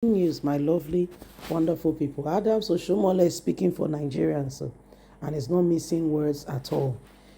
News, my lovely, wonderful people. Adams Oshiomhole is speaking for Nigerians, and it's not missing words at all.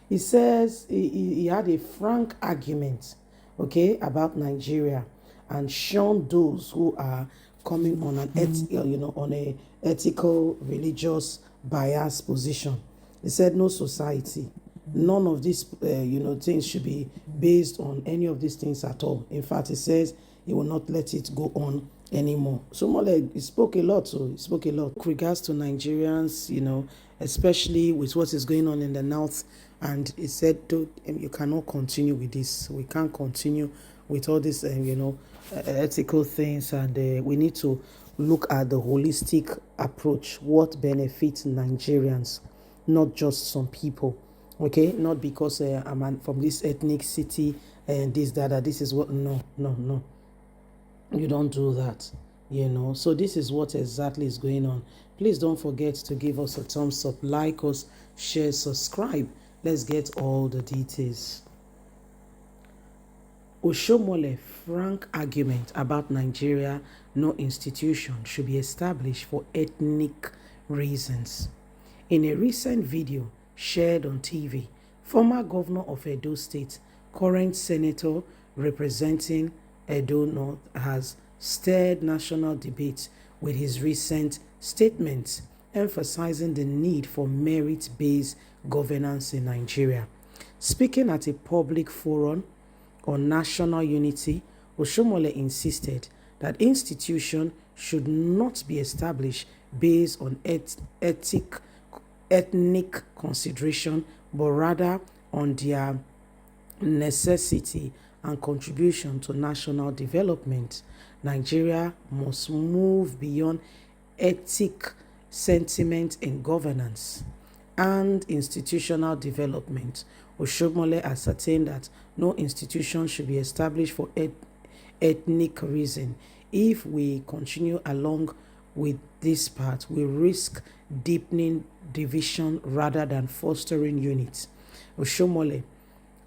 He says he had a frank argument, okay, about Nigeria and shunned those who are coming on on a ethical, religious, bias position. He said no society, none of these, things should be based on any of these things at all. In fact, he says he will not let it go on anymore. So Mole, he spoke a lot. So he spoke a lot with regards to Nigerians, especially with what is going on in the north. And he said, you cannot continue with this. We can't continue with all these, ethical things. And we need to look at the holistic approach, what benefits Nigerians, not just some people. Okay, not because I'm from this ethnic city and this, that, this is what. No, no, no. You don't do that, so this is what exactly is going on. Please don't forget to give us a thumbs up, like us, share, subscribe. Let's get all the details. Oshiomhole frank argument about Nigeria: no institution should be established for ethnic reasons. In a recent video shared on TV, former governor of Edo State, current senator representing Edo North, has stirred national debate with his recent statements emphasizing the need for merit-based governance in Nigeria. Speaking at a public forum on national unity, Oshiomhole insisted that institutions should not be established based on ethnic consideration, but rather on their necessity and contribution to national development. Nigeria must move beyond ethic sentiment in governance and institutional development. Oshiomhole ascertained that no institution should be established for ethnic reason. If we continue along with this path, we risk deepening division rather than fostering unity. Oshiomhole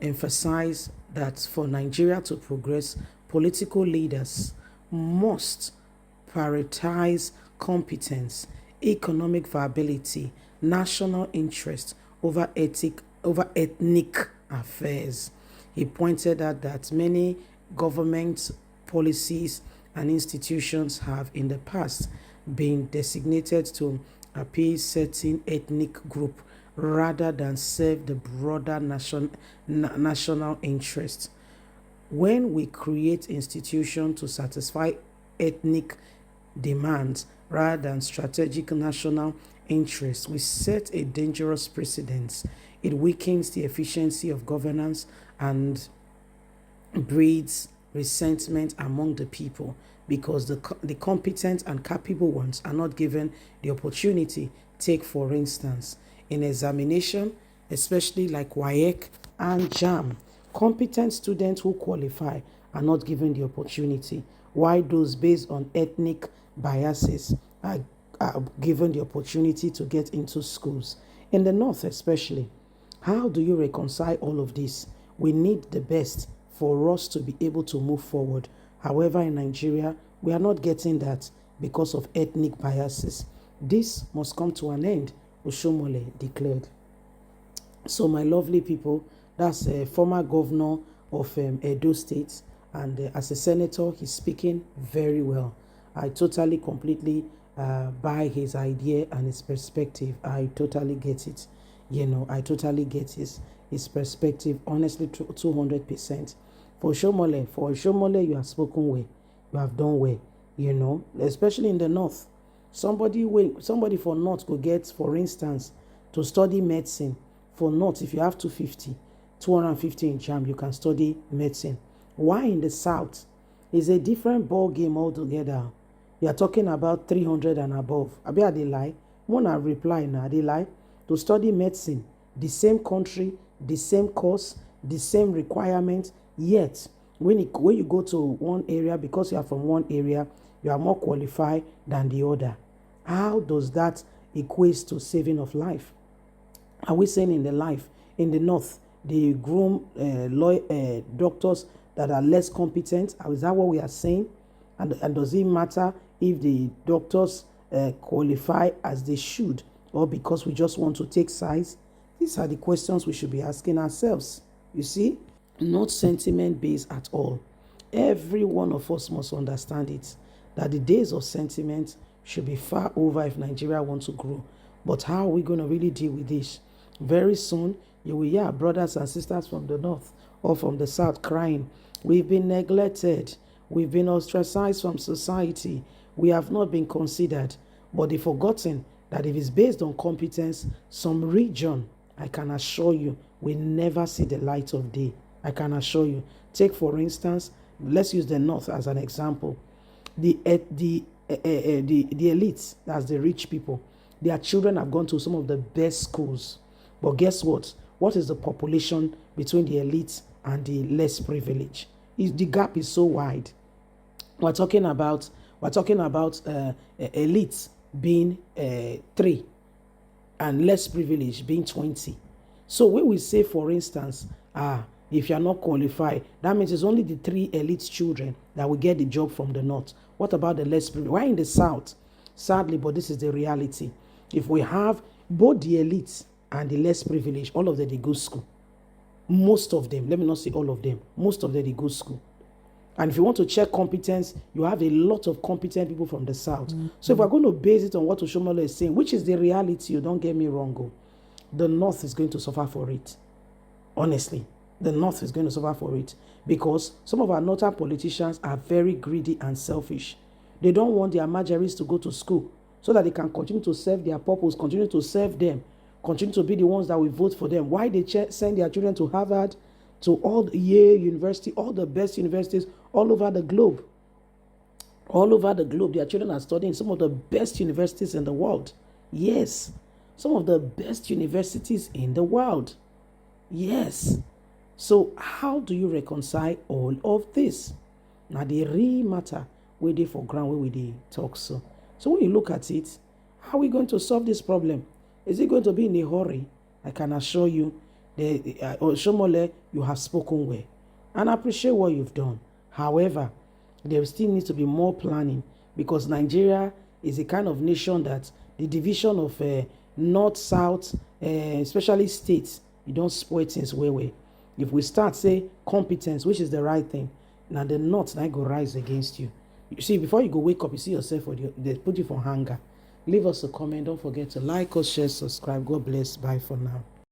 emphasized that for Nigeria to progress, political leaders must prioritize competence, economic viability, national interest over ethnic affairs. He pointed out that many government policies and institutions have in the past been designated to appease certain ethnic group rather than serve the broader national interest. When we create institutions to satisfy ethnic demands rather than strategic national interests, we set a dangerous precedent. It weakens the efficiency of governance and breeds resentment among the people because the competent and capable ones are not given the opportunity. Take, for instance, in examination, especially like WAEC and JAM, competent students who qualify are not given the opportunity, while those based on ethnic biases are given the opportunity to get into schools. In the North especially, how do you reconcile all of this? We need the best for us to be able to move forward. However, in Nigeria, we are not getting that because of ethnic biases. This must come to an end, Oshiomhole declared. So, my lovely people, that's a former governor of Edo State, and as a senator, he's speaking very well. I totally, completely buy his idea and his perspective. I totally get it. I totally get his perspective, honestly, 200%. For Oshiomhole, you have spoken well. You have done well, especially in the North. Somebody for North could get, for instance, to study medicine. For North, if you have 250 in JAM, you can study medicine. Why in the South? It's a different ball game altogether. You are talking about 300 and above. Are they lie? Wanna reply now? They lie. To study medicine, the same country, the same course, the same requirement. Yet, when you go to one area, because you are from one area, you are more qualified than the other. How does that equate to saving of life? Are we saying in the North, they groom doctors that are less competent? Is that what we are saying? And does it matter if the doctors qualify as they should, or because we just want to take sides? These are the questions we should be asking ourselves. You see, not sentiment based at all. Every one of us must understand it, that the days of sentiment should be far over if Nigeria wants to grow. But how are we going to really deal with this? Very soon, you will hear brothers and sisters from the north or from the south crying, we've been neglected, we've been ostracized from society, we have not been considered. But they've forgotten that if it's based on competence, some region, I can assure you, will never see the light of day. I can assure you. Take, for instance, let's use the north as an example. The elites, that's the rich people, their children have gone to some of the best schools. But guess what? What is the population between the elites and the less privileged? The gap is so wide. We're talking about elites being 3 and less privileged being 20. So when we say, for instance, if you're not qualified, that means it's only the 3 elite children that will get the job from the north. What about the less privileged? Why in the south? Sadly, but this is the reality. If we have both the elites and the less privileged, all of them, they go to school. Most of them, let me not say all of them, most of them, they go to school. And if you want to check competence, you have a lot of competent people from the south. Mm-hmm. So if we're going to base it on what Oshiomhole is saying, which is the reality, you don't get me wrong, the north is going to suffer for it. Honestly, the north is going to suffer for it because some of our northern politicians are very greedy and selfish. They don't want their margeries to go to school so that they can continue to serve their purpose, continue to serve them, continue to be the ones that will vote for them. Why they send their children to Harvard, to all the Yale University, all the best universities all over the globe. All over the globe, their children are studying some of the best universities in the world. Yes, some of the best universities in the world. Yes. So how do you reconcile all of this? Now, the real matter where they for ground, where we they talk so. So when you look at it, how are we going to solve this problem? Is it going to be in a hurry? I can assure you, Oshiomhole, you have spoken well. And I appreciate what you've done. However, there still needs to be more planning because Nigeria is a kind of nation that the division of north, south, especially states, you don't spoil things way. If we start, say, competence, which is the right thing, now the north now go rise against you. You see, before you go wake up, you see yourself, they put you for hunger. Leave us a comment. Don't forget to like us, share, subscribe. God bless. Bye for now.